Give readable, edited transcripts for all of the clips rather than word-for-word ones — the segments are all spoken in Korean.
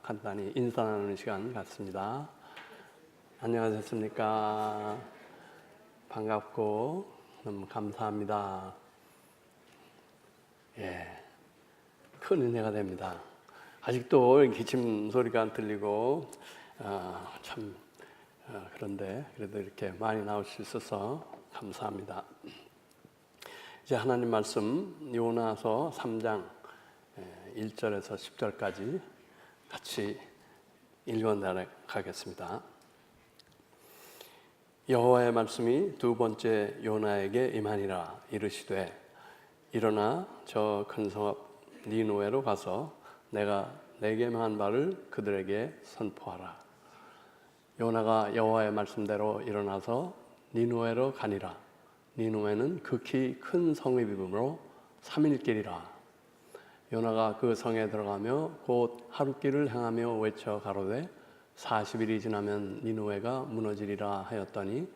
간단히 인사 나누는 시간 갖습니다. 안녕하셨습니까? 반갑고 너무 감사합니다. 큰 은혜가 됩니다. 아직도 기침 소리가 들리고 그런데 그래도 이렇게 많이 나올 수 있어서 감사합니다. 이제 하나님 말씀 요나서 3장 1절에서 10절까지 같이 읽어나가겠습니다. 여호와의 말씀이 두 번째 요나에게 임하니라. 이르시되 일어나 저 큰 성읍 니느웨로 가서 내가 내게 명한 바를 그들에게 선포하라. 요나가 여호와의 말씀대로 일어나서 니느웨로 가니라. 니느웨는 극히 큰 성읍이므로 3일 길이라. 요나가 그 성에 들어가며 곧 하룻길을 행하며 외쳐 가로되 40일이 지나면 니느웨가 무너지리라 하였더니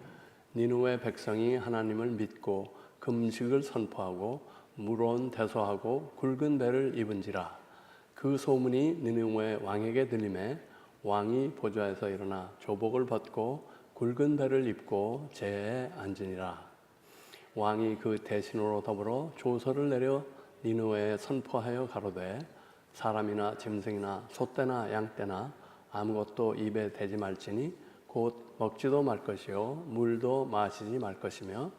니느웨 백성이 하나님을 믿고 금식을 선포하고 무로운 대소하고 굵은 배를 입은지라. 그 소문이 니느웨 왕에게 들리매 왕이 보좌에서 일어나 조복을 벗고 굵은 배를 입고 제에 앉으니라. 왕이 그 대신으로 더불어 조서를 내려 니느웨에 선포하여 가로되 사람이나 짐승이나 소떼나 양떼나 아무것도 입에 대지 말지니 곧 먹지도 말 것이요 물도 마시지 말 것이며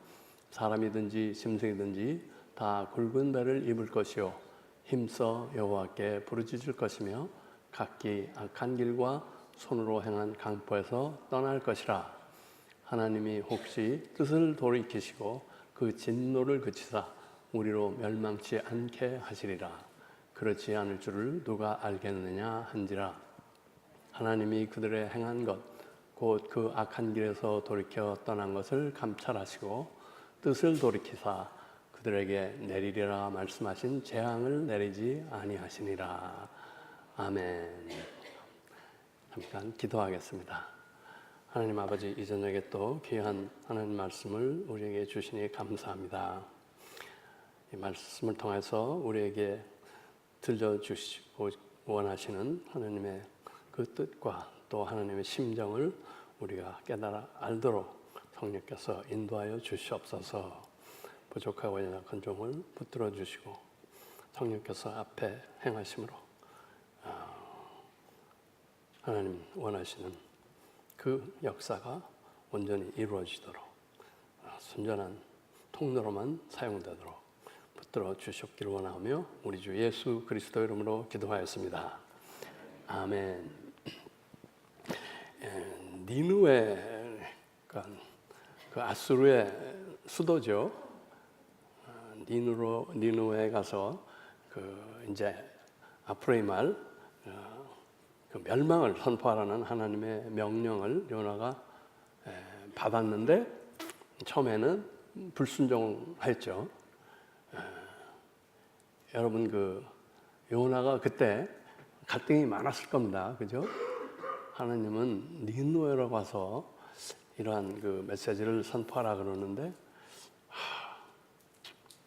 사람이든지 짐승이든지 다 굵은 배를 입을 것이요 힘써 여호와께 부르짖을 것이며 각기 악한 길과 손으로 행한 강포에서 떠날 것이라. 하나님이 혹시 뜻을 돌이키시고 그 진노를 그치사 우리로 멸망치 않게 하시리라. 그렇지 않을 줄을 누가 알겠느냐 한지라. 하나님이 그들의 행한 것 곧 그 악한 길에서 돌이켜 떠난 것을 감찰하시고 뜻을 돌이키사 그들에게 내리리라 말씀하신 재앙을 내리지 아니하시니라. 아멘. 잠깐 기도하겠습니다. 하나님 아버지, 이 저녁에 또 귀한 하나님 말씀을 우리에게 주시니 감사합니다. 이 말씀을 통해서 우리에게 들려주시고 원하시는 하나님의 그 뜻과 또 하나님의 심정을 우리가 깨달아 알도록 성령께서 인도하여 주시옵소서. 부족하고 연약한 종을 붙들어 주시고 성령께서 앞에 행하심으로 하나님 원하시는 그 역사가 온전히 이루어지도록 순전한 통로로만 사용되도록 붙들어 주셨기를 원하며 우리 주 예수 그리스도 이름으로 기도하였습니다. 아멘. 니느웨가 그 아수르의 수도죠. 니느웨에 가서 그 이제 앞으로 이 말 그 멸망을 선포하라는 하나님의 명령을 요나가 받았는데 처음에는 불순종했죠. 여러분 그 요나가 그때 갈등이 많았을 겁니다. 그죠? 하나님은 니느웨로 가서 이러한 그 메시지를 선포하라 그러는데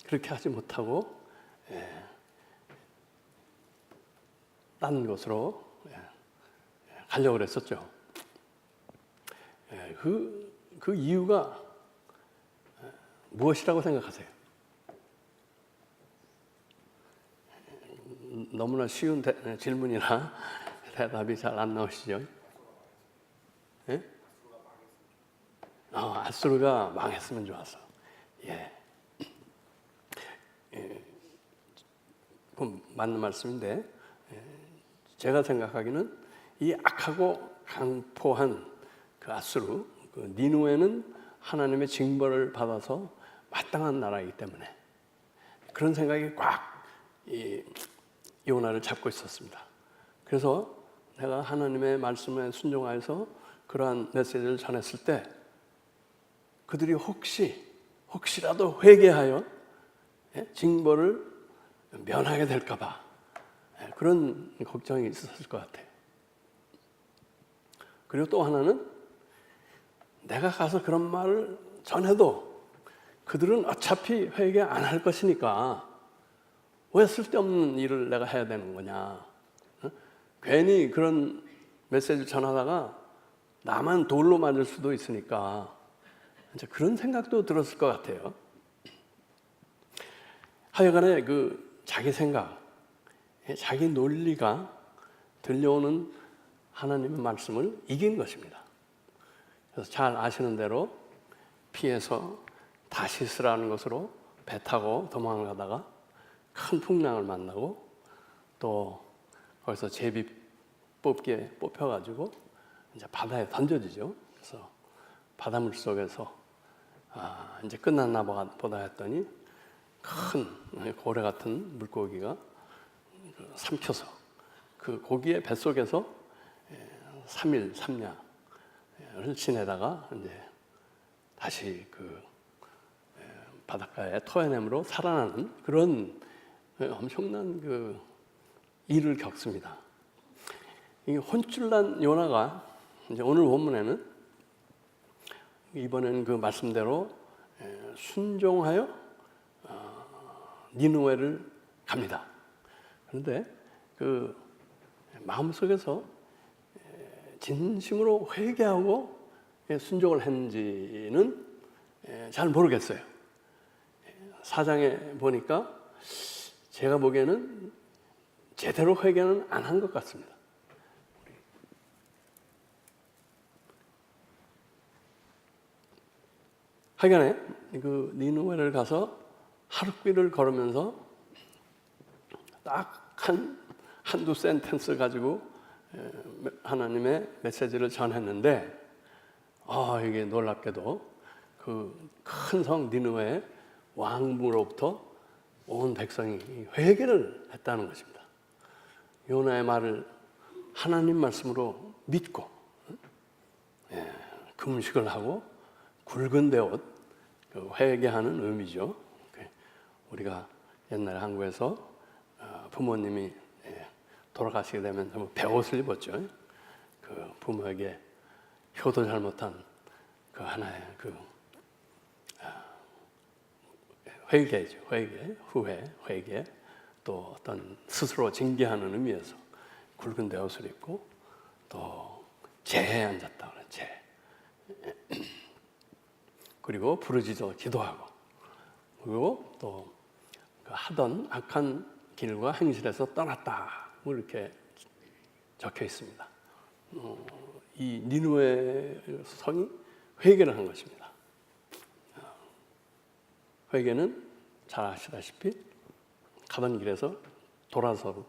그렇게 하지 못하고 딴 곳으로 가려고 그랬었죠. 그 이유가 무엇이라고 생각하세요? 너무나 쉬운 질문이라 대답이 잘 안 나오시죠? 예? 아수르가 망했으면 좋았어. 그럼 맞는 말씀인데 제가 생각하기는 이 악하고 강포한 그 아수르, 그 니느웨는 하나님의 징벌을 받아서 마땅한 나라이기 때문에 그런 생각이 꽉 이 요나를 잡고 있었습니다. 그래서 내가 하나님의 말씀에 순종하여서 그러한 메시지를 전했을 때 그들이 혹시라도 회개하여 징벌을 면하게 될까 봐 그런 걱정이 있었을 것 같아요. 그리고 또 하나는 내가 가서 그런 말을 전해도 그들은 어차피 회개 안 할 것이니까 왜 쓸데없는 일을 내가 해야 되는 거냐. 괜히 그런 메시지를 전하다가 나만 돌로 맞을 수도 있으니까 이제 그런 생각도 들었을 것 같아요. 하여간에 그 자기 생각, 자기 논리가 들려오는 하나님의 말씀을 이긴 것입니다. 그래서 잘 아시는 대로 피해서 다시스라는 곳으로 배 타고 도망을 가다가 큰 풍랑을 만나고 또 거기서 제비 뽑기에 뽑혀가지고 이제 바다에 던져지죠. 그래서 바닷물 속에서 이제 끝났나 보다 했더니 큰 고래 같은 물고기가 삼켜서 그 고기의 뱃속에서 3일 3야를 지내다가 이제 다시 그 바닷가에 토해냄으로 살아나는 그런 엄청난 그 일을 겪습니다. 이 혼쭐난 요나가 이제 오늘 본문에는 이번에는 그 말씀대로 순종하여 니느웨를 갑니다. 그런데 그 마음속에서 진심으로 회개하고 순종을 했는지는 잘 모르겠어요. 4장에 보니까 제가 보기에는 제대로 회개는 안 한 것 같습니다. 하여간에 그 니느웨를 가서 하룻길을 걸으면서 딱 한두 센텐스 가지고 하나님의 메시지를 전했는데 이게 놀랍게도 그 큰 성 니느웨의 왕으로부터 온 백성이 회개를 했다는 것입니다. 요나의 말을 하나님 말씀으로 믿고 금식을 하고 굵은 배옷 회개하는 의미죠. 우리가 옛날에 한국에서 부모님이 돌아가시게 되면 전부 배옷을 입었죠. 그 부모에게 효도 잘못한 그 하나의 그 회개죠. 회개. 또 어떤 스스로 징계하는 의미에서 굵은 배옷을 입고 또 재에 앉았다 그래. 재. 그리고 부르짖어 기도하고 그리고 또 하던 악한 길과 행실에서 떠났다 이렇게 적혀 있습니다. 이 니느웨 성이 회개를 한 것입니다. 회개는 잘 아시다시피 가던 길에서 돌아서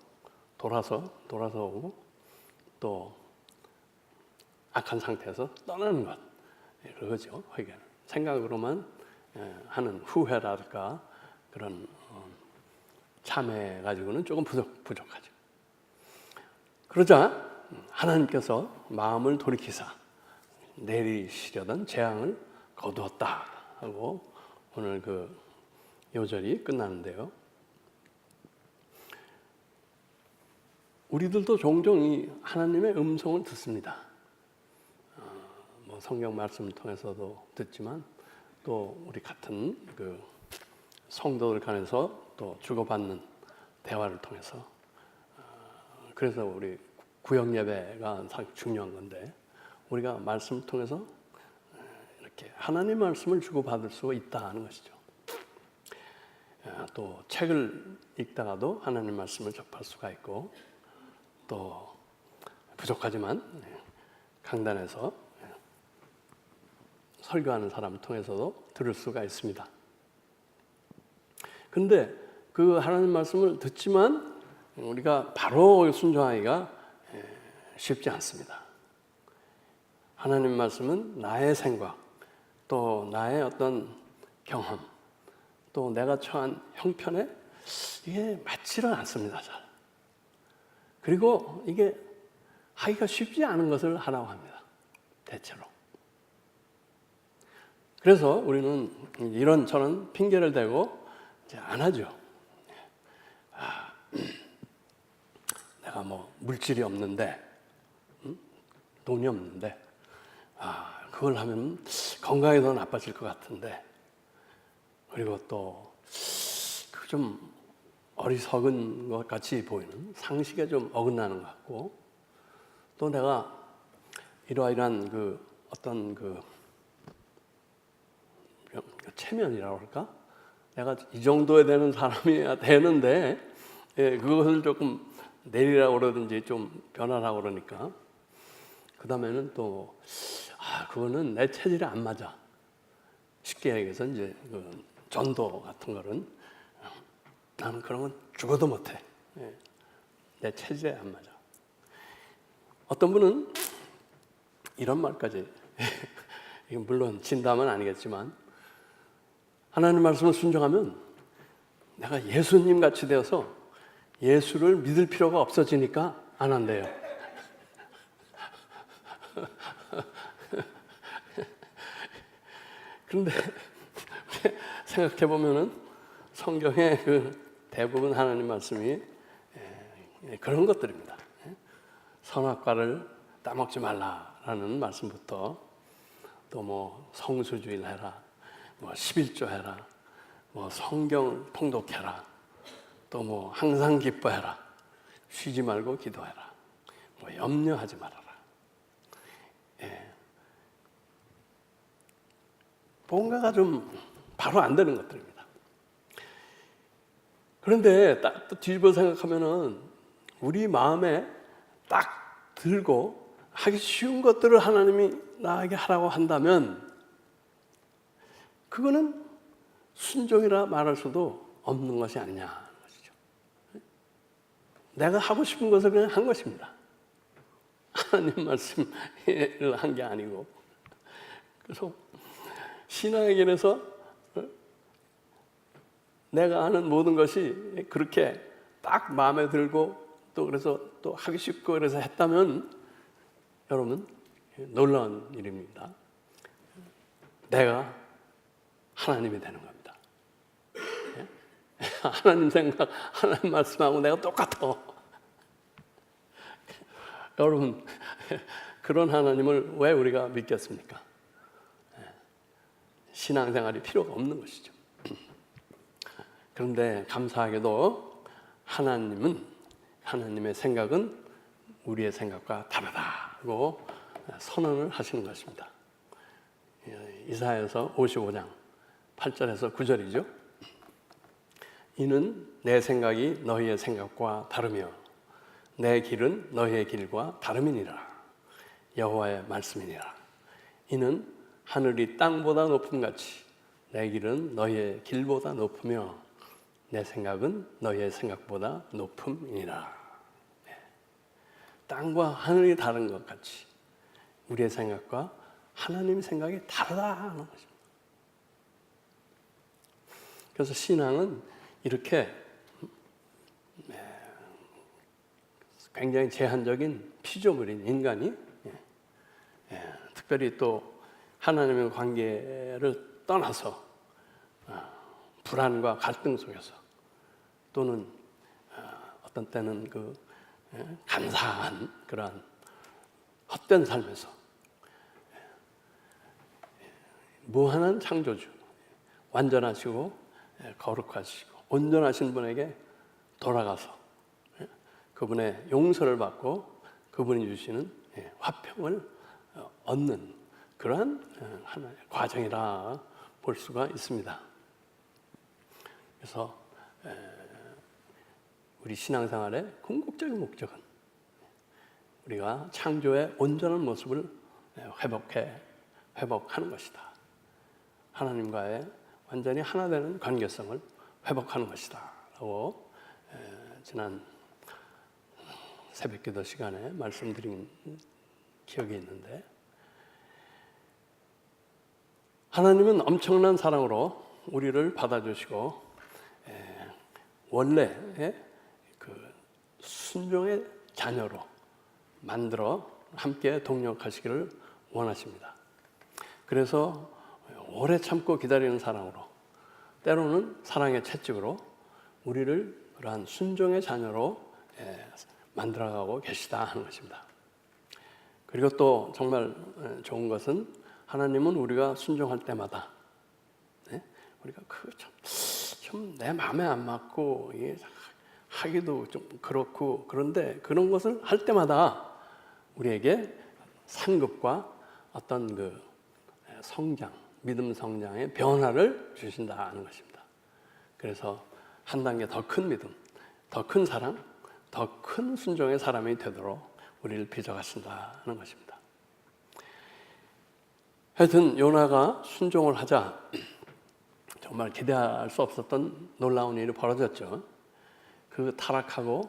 오고 또 악한 상태에서 떠나는 것 그거죠. 회개는 생각으로만 하는 후회랄까 그런 참회 가지고는 조금 부족하죠. 그러자 하나님께서 마음을 돌이키사 내리시려던 재앙을 거두었다 하고 오늘 그 요절이 끝나는데요. 우리들도 종종 이 하나님의 음성을 듣습니다. 뭐 성경 말씀을 통해서도 듣지만 또 우리 같은 그 성도들 간에서 또 주고받는 대화를 통해서 그래서 우리 구역 예배가 상당히 중요한 건데 우리가 말씀을 통해서 이렇게 하나님 말씀을 주고받을 수 있다 하는 것이죠. 또 책을 읽다가도 하나님 말씀을 접할 수가 있고 또 부족하지만 강단에서 설교하는 사람을 통해서도 들을 수가 있습니다. 그런데 그 하나님 말씀을 듣지만 우리가 바로 순종하기가 쉽지 않습니다. 하나님 말씀은 나의 생각, 또 나의 어떤 경험, 또 내가 처한 형편에 이게 맞지를 않습니다. 잘. 그리고 이게 하기가 쉽지 않은 것을 하라고 합니다. 대체로. 그래서 우리는 이런저런 핑계를 대고 이제 안 하죠. 내가 뭐 물질이 없는데, 돈이 없는데, 그걸 하면 건강이 더 나빠질 것 같은데, 그리고 또 좀 어리석은 것 같이 보이는 상식에 좀 어긋나는 것 같고, 또 내가 이러이러한 그 어떤 그 체면이라고 할까? 내가 이 정도에 되는 사람이 되는데 그것을 조금 내리라고 그러든지 좀 변하라고 그러니까 그 다음에는 또 그거는 내 체질에 안 맞아. 쉽게 얘기해서 이제 그 전도 같은 거는 나는 그런 건 죽어도 못해. 내 체질에 안 맞아. 어떤 분은 이런 말까지 이건 물론 진담은 아니겠지만 하나님 말씀을 순종하면 내가 예수님 같이 되어서 예수를 믿을 필요가 없어지니까 안 한대요. 그런데 생각해 보면은 성경의 그 대부분 하나님 말씀이 그런 것들입니다. 선악과를 따먹지 말라라는 말씀부터 또 뭐 성수주의를 해라, 뭐 11조 해라, 뭐 성경 통독해라, 또 뭐 항상 기뻐해라, 쉬지 말고 기도해라, 뭐 염려하지 말아라. 뭔가가 좀 바로 안 되는 것들입니다. 그런데 딱 뒤집어 생각하면은 우리 마음에 딱 들고 하기 쉬운 것들을 하나님이 나에게 하라고 한다면 그거는 순종이라 말할 수도 없는 것이 아니냐는 것이죠. 내가 하고 싶은 것을 그냥 한 것입니다. 하나님 말씀을 한 게 아니고. 그래서 신앙의 길에서 내가 하는 모든 것이 그렇게 딱 마음에 들고 또 그래서 또 하기 쉽고 그래서 했다면 여러분 놀라운 일입니다. 내가 하나님이 되는 겁니다. 하나님 생각, 하나님 말씀하고 내가 똑같아. 여러분 그런 하나님을 왜 우리가 믿겠습니까? 신앙생활이 필요가 없는 것이죠. 그런데 감사하게도 하나님의 생각은 우리의 생각과 다르다고 선언을 하시는 것입니다. 이사야서 55장 8절에서 9절이죠. 이는 내 생각이 너희의 생각과 다르며 내 길은 너희의 길과 다름이니라. 여호와의 말씀이니라. 이는 하늘이 땅보다 높음 같이 내 길은 너희의 길보다 높으며 내 생각은 너희의 생각보다 높음이니라. 땅과 하늘이 다른 것 같이 우리의 생각과 하나님 생각이 다르다는 것입니다. 그래서 신앙은 이렇게 굉장히 제한적인 피조물인 인간이 특별히 또 하나님의 관계를 떠나서 불안과 갈등 속에서 또는 어떤 때는 그 감사한 그러한 헛된 삶에서 무한한 창조주, 완전하시고 거룩하시고 온전하신 분에게 돌아가서 그분의 용서를 받고 그분이 주시는 화평을 얻는 그러한 하나의 과정이라 볼 수가 있습니다. 그래서 우리 신앙생활의 궁극적인 목적은 우리가 창조의 온전한 모습을 회복하는 것이다. 하나님과의 완전히 하나 되는 관계성을 회복하는 것이다. 라고 지난 새벽기도 시간에 말씀드린 기억이 있는데 하나님은 엄청난 사랑으로 우리를 받아주시고 원래의 그 순종의 자녀로 만들어 함께 동역하시기를 원하십니다. 그래서 오래 참고 기다리는 사랑으로 때로는 사랑의 채찍으로 우리를 그러한 순종의 자녀로 만들어가고 계시다 하는 것입니다. 그리고 또 정말 좋은 것은 하나님은 우리가 순종할 때마다 우리가 좀 내 마음에 안 맞고 하기도 좀 그렇고 그런데 그런 것을 할 때마다 우리에게 상급과 어떤 그 성장, 믿음 성장의 변화를 주신다는 것입니다. 그래서 한 단계 더 큰 믿음, 더 큰 사랑, 더 큰 순종의 사람이 되도록 우리를 빚어가신다는 것입니다. 하여튼 요나가 순종을 하자 정말 기대할 수 없었던 놀라운 일이 벌어졌죠. 그 타락하고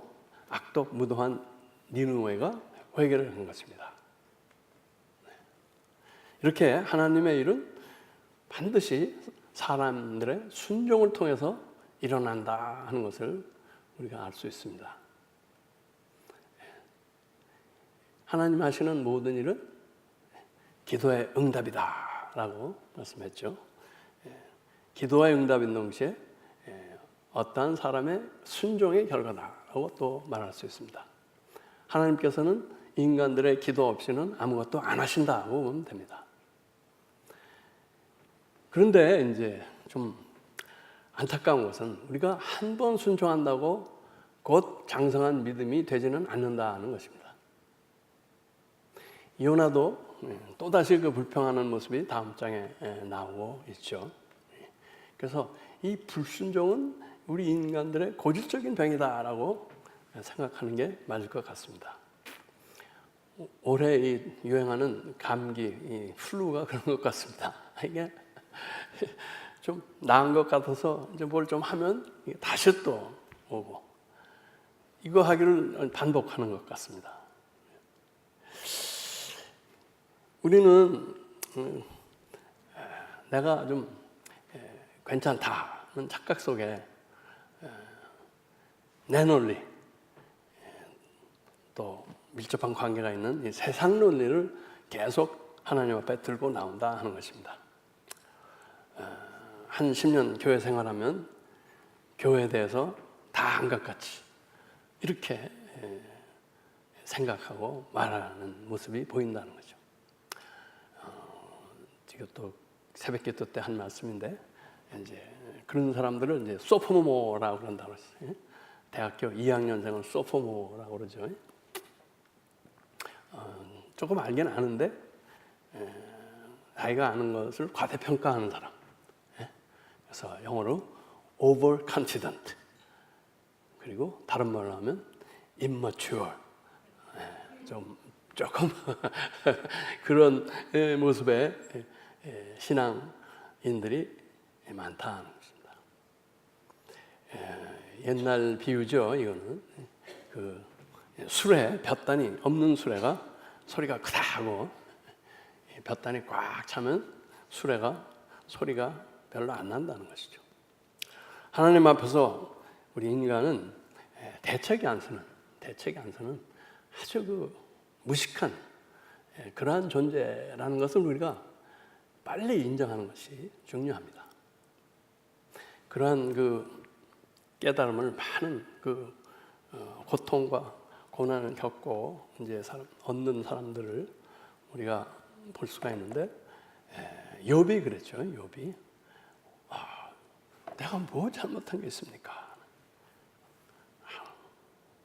악독 무도한 니느웨가 회개를 한 것입니다. 이렇게 하나님의 일은 반드시 사람들의 순종을 통해서 일어난다 하는 것을 우리가 알 수 있습니다. 하나님 하시는 모든 일은 기도의 응답이다 라고 말씀했죠. 기도의 응답인 동시에 어떠한 사람의 순종의 결과다라고 또 말할 수 있습니다. 하나님께서는 인간들의 기도 없이는 아무것도 안 하신다고 보면 됩니다. 그런데 이제 좀 안타까운 것은 우리가 한 번 순종한다고 곧 장성한 믿음이 되지는 않는다는 것입니다. 요나도 또다시 그 불평하는 모습이 다음 장에 나오고 있죠. 그래서 이 불순종은 우리 인간들의 고질적인 병이다라고 생각하는 게 맞을 것 같습니다. 올해 유행하는 감기, 이 플루가 그런 것 같습니다. 이게 좀 나은 것 같아서 이제 뭘 좀 하면 다시 또 오고 이거 하기를 반복하는 것 같습니다. 우리는 내가 좀 괜찮다는 착각 속에 내 논리 또 밀접한 관계가 있는 이 세상 논리를 계속 하나님 앞에 들고 나온다 하는 것입니다. 한 10년 교회 생활하면 교회에 대해서 다 한결같이 이렇게 생각하고 말하는 모습이 보인다는 거죠. 이것도 새벽기도 때 한 말씀인데 이제 그런 사람들을 이제 소포모라고 그런다고 했어요. 대학교 2학년생을 소포모라고 그러죠. 조금 알긴 아는데 자기가 아는 것을 과대평가하는 사람. 그래서 영어로 overconfident. 그리고 다른 말로 하면 immature. 조금 그런 모습의 신앙인들이 많다는 것입니다. 옛날 비유죠. 이거는 그 수레 볕단이 없는 수레가 소리가 크다 하고 볕단이 꽉 차면 수레가 소리가 별로 안 난다는 것이죠. 하나님 앞에서 우리 인간은 대책이 안 서는 아주 그 무식한 그러한 존재라는 것을 우리가 빨리 인정하는 것이 중요합니다. 그러한 그 깨달음을 많은 그 고통과 고난을 겪고 이제 얻는 사람들을 우리가 볼 수가 있는데 욥이 그랬죠. 욥이 내가 뭐 잘못한 게 있습니까?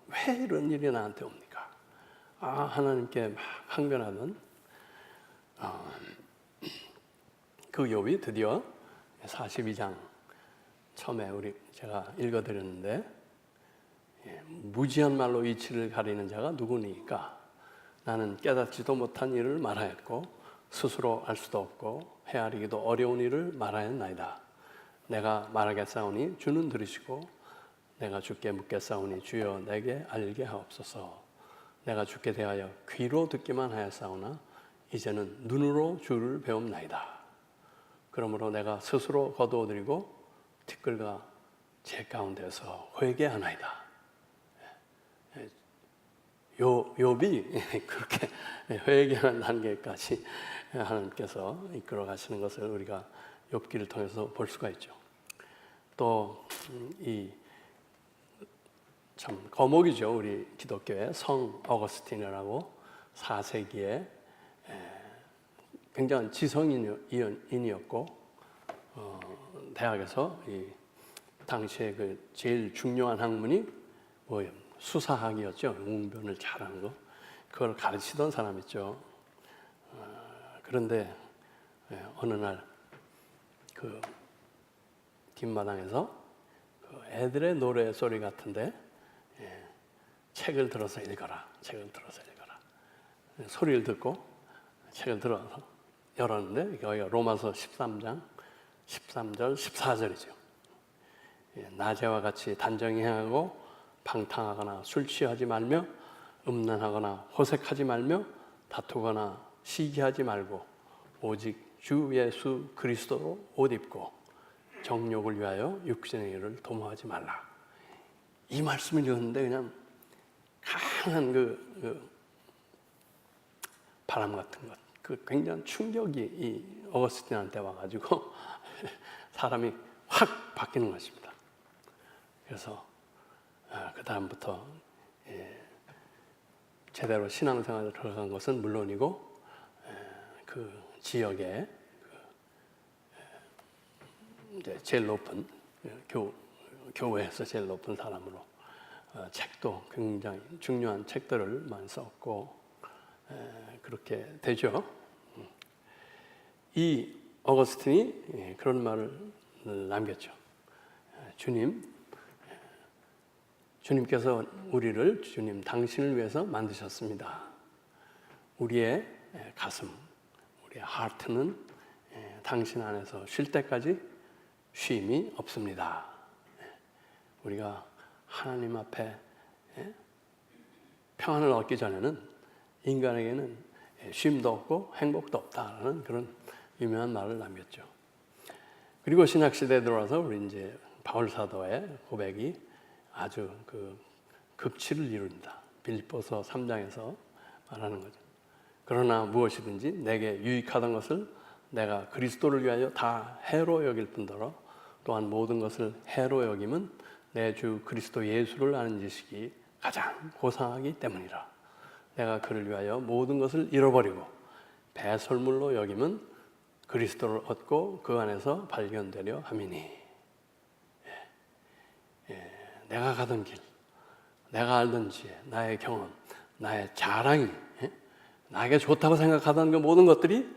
왜 이런 일이 나한테 옵니까? 하나님께 막 항변하던 그 욥이 드디어 42장 처음에 제가 읽어드렸는데 무지한 말로 이치를 가리는 자가 누구니까 나는 깨닫지도 못한 일을 말하였고 스스로 알 수도 없고 헤아리기도 어려운 일을 말하였나이다. 내가 말하겠사오니 주는 들으시고 내가 주께 묻겠사오니 주여 내게 알게 하옵소서. 내가 주께 대하여 귀로 듣기만 하였사오나 이제는 눈으로 주를 배움나이다. 그러므로 내가 스스로 거두어드리고 티끌과 제 가운데서 회개하나이다. 욥이 그렇게 회개하는 단계까지 하나님께서 이끌어 가시는 것을 우리가 욥기를 통해서 볼 수가 있죠. 또 이 참 거목이죠. 우리 기독교의 성 어거스틴이라고 4세기에 굉장한 지성인이었고 대학에서 이 당시에 그 제일 중요한 학문이 뭐예요? 수사학이었죠. 웅변을 잘하는 거. 그걸 가르치던 사람이죠. 그런데 어느 날 그 뒷마당에서 그 애들의 노래 소리 같은데 책을 들어서 읽어라. 책을 들어서 읽어라. 소리를 듣고 책을 들어서 열었는데 여기가 로마서 13장 13절 14절이죠. 낮에와 같이 단정히 행하고 방탕하거나 술 취하지 말며 음란하거나 호색하지 말며 다투거나 시기하지 말고 오직 주 예수 그리스도로 옷 입고 정욕을 위하여 육신의 일을 도모하지 말라. 이 말씀을 읽었는데 그냥 강한 그 바람 같은 것, 그 굉장한 충격이 이 어거스틴한테 와가지고 사람이 확 바뀌는 것입니다. 그래서 그 다음부터 제대로 신앙생활에 들어간 것은 물론이고 그 지역에 이제 제일 높은 교회에서 제일 높은 사람으로 책도 굉장히 중요한 책들을 많이 썼고 그렇게 되죠. 이 어거스틴이 그런 말을 남겼죠. 주님께서 우리를 당신을 위해서 만드셨습니다. 우리의 가슴, 우리의 하트는 당신 안에서 쉴 때까지 쉼이 없습니다. 우리가 하나님 앞에 평안을 얻기 전에는 인간에게는 쉼도 없고 행복도 없다라는 그런 유명한 말을 남겼죠. 그리고 신약 시대에 들어와서 우리 이제 바울 사도의 고백이 아주 그 극치를 이룬다. 빌립보서 3장에서 말하는 거죠. 그러나 무엇이든지 내게 유익하던 것을 내가 그리스도를 위하여 다 해로 여길 뿐더러 또한 모든 것을 해로 여김은 내 주 그리스도 예수를 아는 지식이 가장 고상하기 때문이라. 내가 그를 위하여 모든 것을 잃어버리고 배설물로 여김은 그리스도를 얻고 그 안에서 발견되려 함이니. 내가 가던 길, 내가 알던 지혜, 나의 경험, 나의 자랑이 나에게 좋다고 생각하던 그 모든 것들이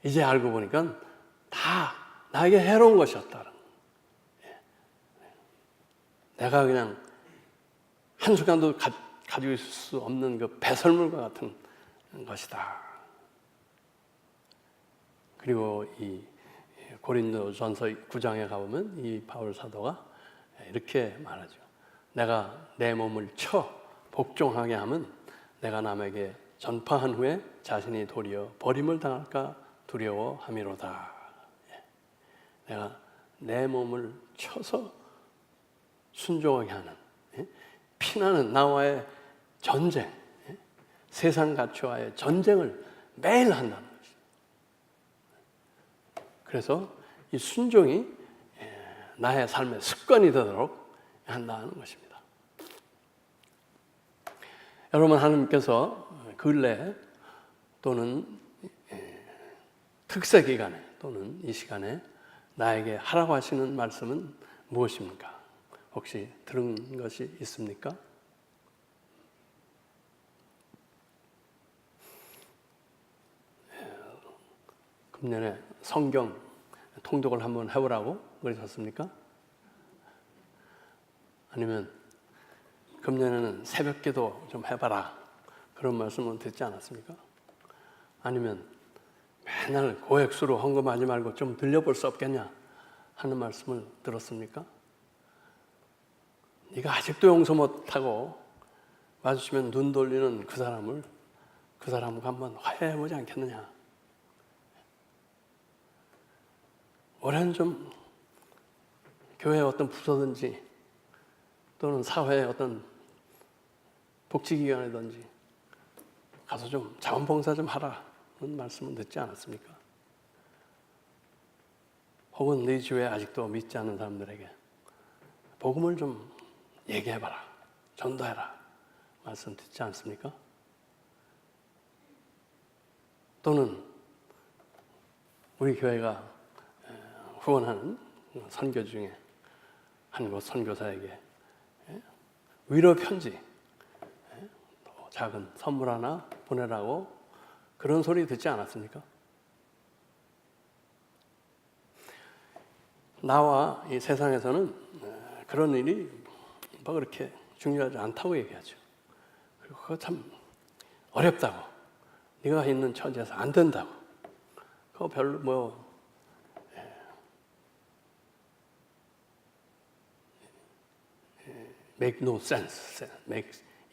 이제 알고 보니까 다 나에게 해로운 것이었다. 내가 그냥 한순간도 가지고 있을 수 없는 그 배설물과 같은 것이다. 그리고 이 고린도전서 9장에 가보면 이 바울 사도가 이렇게 말하죠. 내가 내 몸을 쳐 복종하게 하면 내가 남에게 전파한 후에 자신이 도리어 버림을 당할까 두려워함이로다. 내가 내 몸을 쳐서 순종하게 하는, 피나는 나와의 전쟁, 세상 가치와의 전쟁을 매일 한다는 것이죠. 그래서 이 순종이 나의 삶의 습관이 되도록 한다는 것입니다. 여러분, 하나님께서 근래 또는 특세 기간에 또는 이 시간에 나에게 하라고 하시는 말씀은 무엇입니까? 혹시 들은 것이 있습니까? 금년에 성경 통독을 한번 해보라고 그러셨습니까? 아니면 금년에는 새벽기도 좀 해봐라 그런 말씀은 듣지 않았습니까? 아니면 맨날 고액수로 헌금하지 말고 좀 들려볼 수 없겠냐 하는 말씀을 들었습니까? 네가 아직도 용서 못하고 마주치면 눈 돌리는 그 사람과 한번 화해해보지 않겠느냐. 올해는 좀 교회의 어떤 부서든지 또는 사회의 어떤 복지기관이든지 가서 좀 자원봉사 좀 하라 그런 말씀은 듣지 않았습니까? 혹은 네 주위에 아직도 믿지 않는 사람들에게 복음을 좀 얘기해봐라, 전도해라 말씀 듣지 않습니까? 또는 우리 교회가 후원하는 선교 중에 한 곳 선교사에게 위로 편지 작은 선물 하나 보내라고 그런 소리 듣지 않았습니까? 나와 이 세상에서는 그런 일이 뭐 그렇게 중요하지 않다고 얘기하죠. 그리고 그거 참 어렵다고, 네가 있는 처지에서 안 된다고, 그거 별로 뭐 make no sense,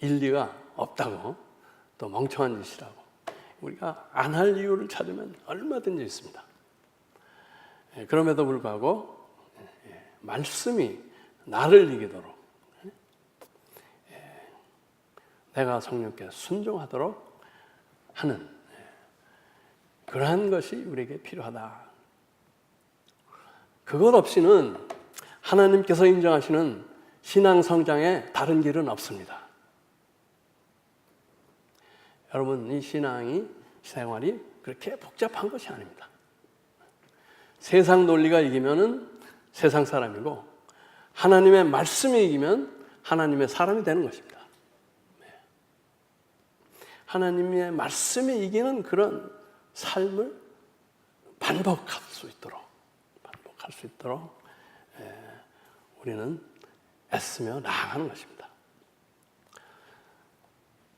일리가 없다고, 또 멍청한 짓이라고 우리가 안 할 이유를 찾으면 얼마든지 있습니다. 그럼에도 불구하고 말씀이 나를 이기도록, 내가 성령께 순종하도록 하는 그러한 것이 우리에게 필요하다. 그것 없이는 하나님께서 인정하시는 신앙 성장에 다른 길은 없습니다. 여러분, 이 신앙이, 생활이 그렇게 복잡한 것이 아닙니다. 세상 논리가 이기면은 세상 사람이고, 하나님의 말씀이 이기면 하나님의 사람이 되는 것입니다. 하나님의 말씀이 이기는 그런 삶을 반복할 수 있도록 우리는 애쓰며 나아가는 것입니다.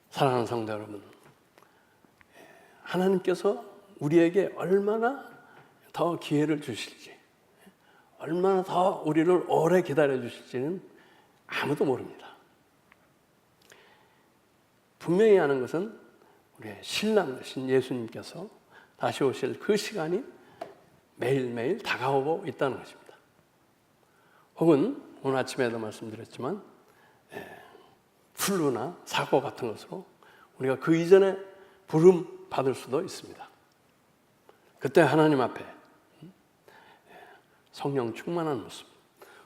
사랑하는 성도 여러분, 하나님께서 우리에게 얼마나 더 기회를 주실지, 얼마나 더 우리를 오래 기다려 주실지는 아무도 모릅니다. 분명히 아는 것은 우리의 신랑 되신 예수님께서 다시 오실 그 시간이 매일매일 다가오고 있다는 것입니다. 혹은 오늘 아침에도 말씀드렸지만 플루나 사고 같은 것으로 우리가 그 이전에 부름 받을 수도 있습니다. 그때 하나님 앞에 성령 충만한 모습,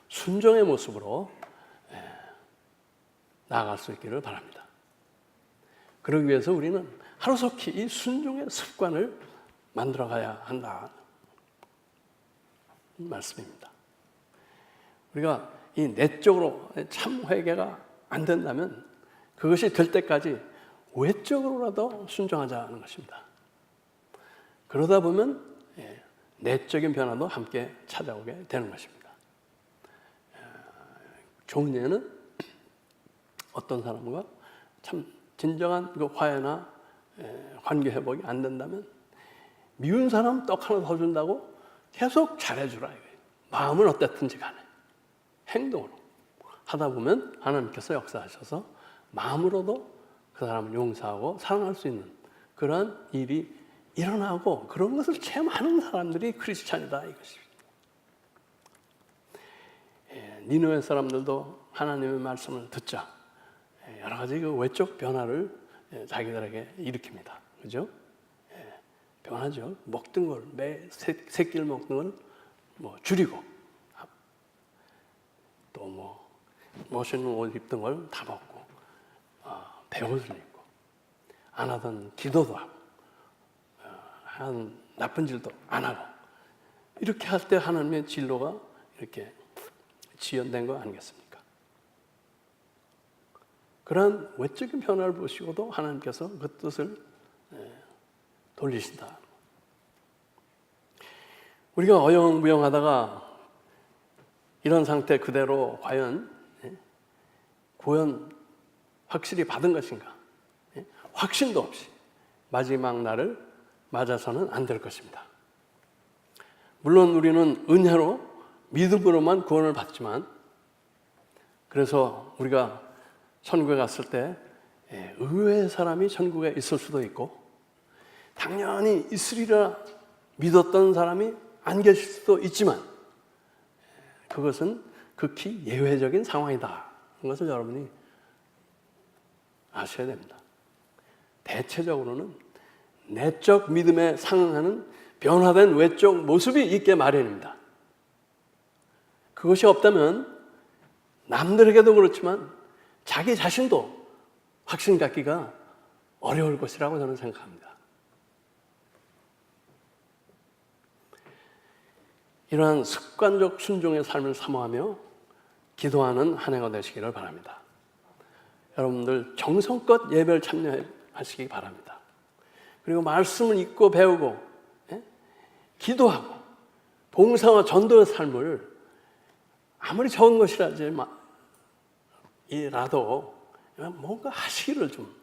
순종의 모습으로 나아갈 수 있기를 바랍니다. 그러기 위해서 우리는 하루속히 이 순종의 습관을 만들어가야 한다 말씀입니다. 우리가 이 내적으로 참 회개가 안 된다면 그것이 될 때까지 외적으로라도 순종하자는 것입니다. 그러다 보면 내적인 변화도 함께 찾아오게 되는 것입니다. 좋은 예는 어떤 사람과 참 진정한 그 화해나 관계 회복이 안 된다면 미운 사람 떡 하나 더 준다고 계속 잘해주라 이거예요. 마음은 어땠든지 간에 행동으로 하다 보면 하나님께서 역사하셔서 마음으로도 그 사람을 용서하고 사랑할 수 있는 그런 일이 일어나고, 그런 것을 체험하는 사람들이 크리스찬이다 이것입니다. 니느웨 사람들도 하나님의 말씀을 듣자 여러 가지 그 외적 변화를 자기들에게 일으킵니다. 그죠? 변하죠. 먹던 걸, 매 새끼를 먹는 걸 뭐 줄이고, 또 뭐 멋있는 옷 입던 걸 다 먹고, 배옷을 입고, 안 하던 기도도 하고, 한 나쁜 짓도 안 하고, 이렇게 할 때 하나님의 진로가 이렇게 지연된 거 아니겠습니까? 그런 외적인 변화를 보시고도 하나님께서 그 뜻을 돌리신다. 우리가 어영부영하다가 이런 상태 그대로 과연 구원 확실히 받은 것인가? 확신도 없이 마지막 날을 맞아서는 안 될 것입니다. 물론 우리는 은혜로 믿음으로만 구원을 받지만, 그래서 우리가 천국에 갔을 때 의외의 사람이 천국에 있을 수도 있고, 당연히 있으리라 믿었던 사람이 안 계실 수도 있지만, 그것은 극히 예외적인 상황이다. 그것을 여러분이 아셔야 됩니다. 대체적으로는 내적 믿음에 상응하는 변화된 외적 모습이 있게 마련입니다. 그것이 없다면 남들에게도 그렇지만 자기 자신도 확신 갖기가 어려울 것이라고 저는 생각합니다. 이러한 습관적 순종의 삶을 사모하며 기도하는 한 해가 되시기를 바랍니다. 여러분들 정성껏 예배를 참여하시기 바랍니다. 그리고 말씀을 읽고 배우고 기도하고 봉사와 전도의 삶을 아무리 적은 것이라도 뭔가 하시기를 좀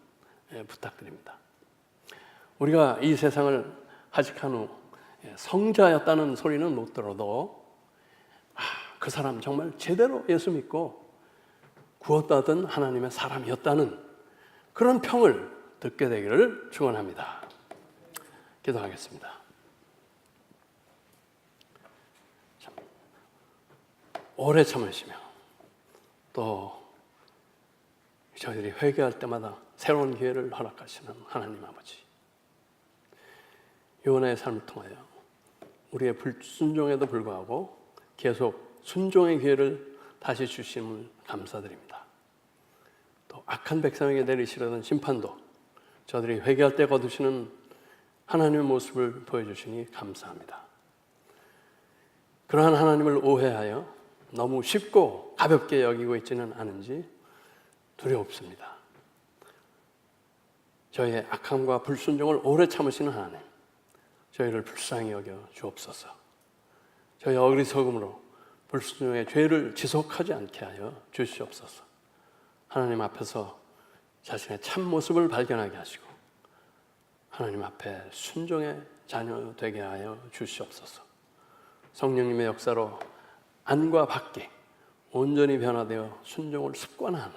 부탁드립니다. 우리가 이 세상을 하직한 후 성자였다는 소리는 못 들어도 그 사람 정말 제대로 예수 믿고 구원받은 하나님의 사람이었다는 그런 평을 듣게 되기를 축원합니다. 기도하겠습니다. 오래 참으시며 또 저희들이 회개할 때마다 새로운 기회를 허락하시는 하나님 아버지, 요나의 삶을 통하여 우리의 불순종에도 불구하고 계속 순종의 기회를 다시 주심을 감사드립니다. 또 악한 백성에게 내리시려던 심판도 저들이 회개할 때 거두시는 하나님의 모습을 보여주시니 감사합니다. 그러한 하나님을 오해하여 너무 쉽고 가볍게 여기고 있지는 않은지 두렵습니다. 저희의 악함과 불순종을 오래 참으시는 하나님, 저희를 불쌍히 여겨 주옵소서. 저희 어리석음으로 불순종의 죄를 지속하지 않게 하여 주시옵소서. 하나님 앞에서 자신의 참 모습을 발견하게 하시고 하나님 앞에 순종의 자녀 되게 하여 주시옵소서. 성령님의 역사로 안과 밖에 온전히 변화되어 순종을 습관하는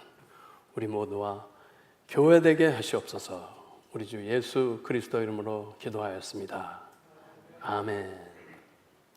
우리 모두와 교회되게 하시옵소서. 우리 주 예수 그리스도 이름으로 기도하였습니다. 아멘.